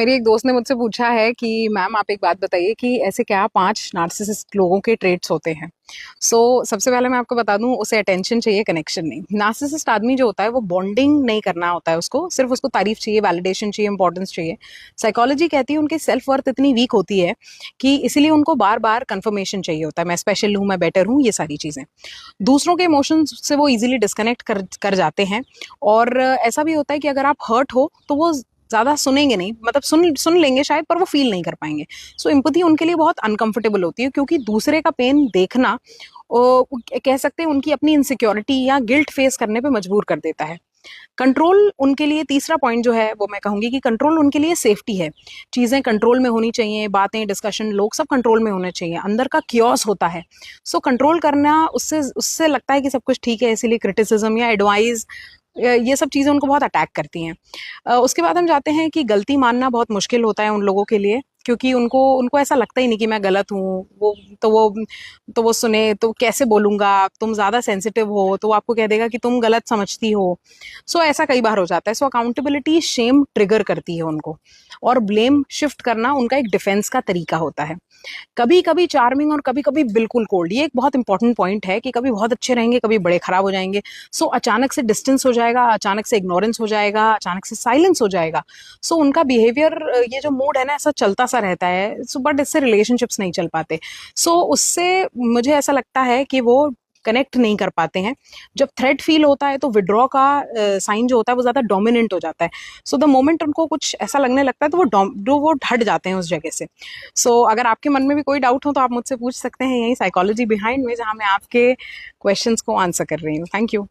मेरी एक दोस्त ने मुझसे पूछा है कि मैम आप एक बात बताइए कि ऐसे क्या 5 नार्सिसिस्ट लोगों के ट्रेट्स होते हैं। सबसे पहले मैं आपको बता दूं, उसे अटेंशन चाहिए, कनेक्शन नहीं। नार्सिसिस्ट आदमी जो होता है वो बॉन्डिंग नहीं करना होता है, उसको सिर्फ उसको तारीफ चाहिए, वैलिडेशन चाहिए, इंपॉर्टेंस चाहिए। साइकोलॉजी कहती है उनकी सेल्फ वर्थ इतनी वीक होती है कि इसीलिए उनको बार बार कंफर्मेशन चाहिए होता है, मैं स्पेशल हूँ, मैं बेटर हूँ, ये सारी चीज़ें। दूसरों के इमोशंस से वो इजीली डिस्कनेक्ट कर जाते हैं। और ऐसा भी होता है कि अगर आप हर्ट हो तो वो ज़्यादा सुनेंगे नहीं, मतलब सुन सुन लेंगे शायद, पर वो फील नहीं कर पाएंगे। एम्पैथी उनके लिए बहुत अनकंफर्टेबल होती है, क्योंकि दूसरे का पेन देखना कह सकते हैं उनकी अपनी इनसिक्योरिटी या गिल्ट फेस करने पे मजबूर कर देता है। कंट्रोल उनके लिए तीसरा पॉइंट जो है वो मैं कहूंगी कि कंट्रोल उनके लिए सेफ्टी है। चीज़ें कंट्रोल में होनी चाहिए, बातें, डिस्कशन, लोग सब कंट्रोल में होने चाहिए, अंदर का क्योस होता है। कंट्रोल करना, उससे उससे लगता है कि सब कुछ ठीक है, इसीलिए क्रिटिसिज्म या एडवाइस, ये सब चीज़ें उनको बहुत अटैक करती हैं। उसके बाद हम जाते हैं कि गलती मानना बहुत मुश्किल होता है उन लोगों के लिए, क्योंकि उनको उनको ऐसा लगता ही नहीं कि मैं गलत हूँ। वो सुने तो कैसे बोलूँगा, तुम ज़्यादा सेंसिटिव हो तो वो आपको कह देगा कि तुम गलत समझती हो। ऐसा कई बार हो जाता है। अकाउंटेबिलिटी शेम ट्रिगर करती है उनको, और ब्लेम शिफ्ट करना उनका एक डिफेंस का तरीका होता है। कभी कभी चार्मिंग और कभी कभी बिल्कुल कोल्ड, ये एक बहुत इंपॉर्टेंट पॉइंट है कि कभी बहुत अच्छे रहेंगे, कभी बड़े खराब हो जाएंगे। अचानक से डिस्टेंस हो जाएगा, अचानक से इग्नोरेंस हो जाएगा, अचानक से साइलेंस हो जाएगा। उनका बिहेवियर, ये जो मूड है ना, ऐसा चलता सा रहता है। बट इससे रिलेशनशिप्स नहीं चल पाते। उससे मुझे ऐसा लगता है कि वो कनेक्ट नहीं कर पाते हैं। जब थ्रेट फील होता है तो विड्रॉ का साइन जो होता है वो ज्यादा डोमिनेंट हो जाता है। द मोमेंट उनको कुछ ऐसा लगने लगता है तो वो हट जाते हैं उस जगह से। अगर आपके मन में भी कोई डाउट हो तो आप मुझसे पूछ सकते हैं, यही साइकोलॉजी बिहाइंड में, जहां मैं आपके क्वेश्चंस को आंसर कर रही हूँ। Thank you.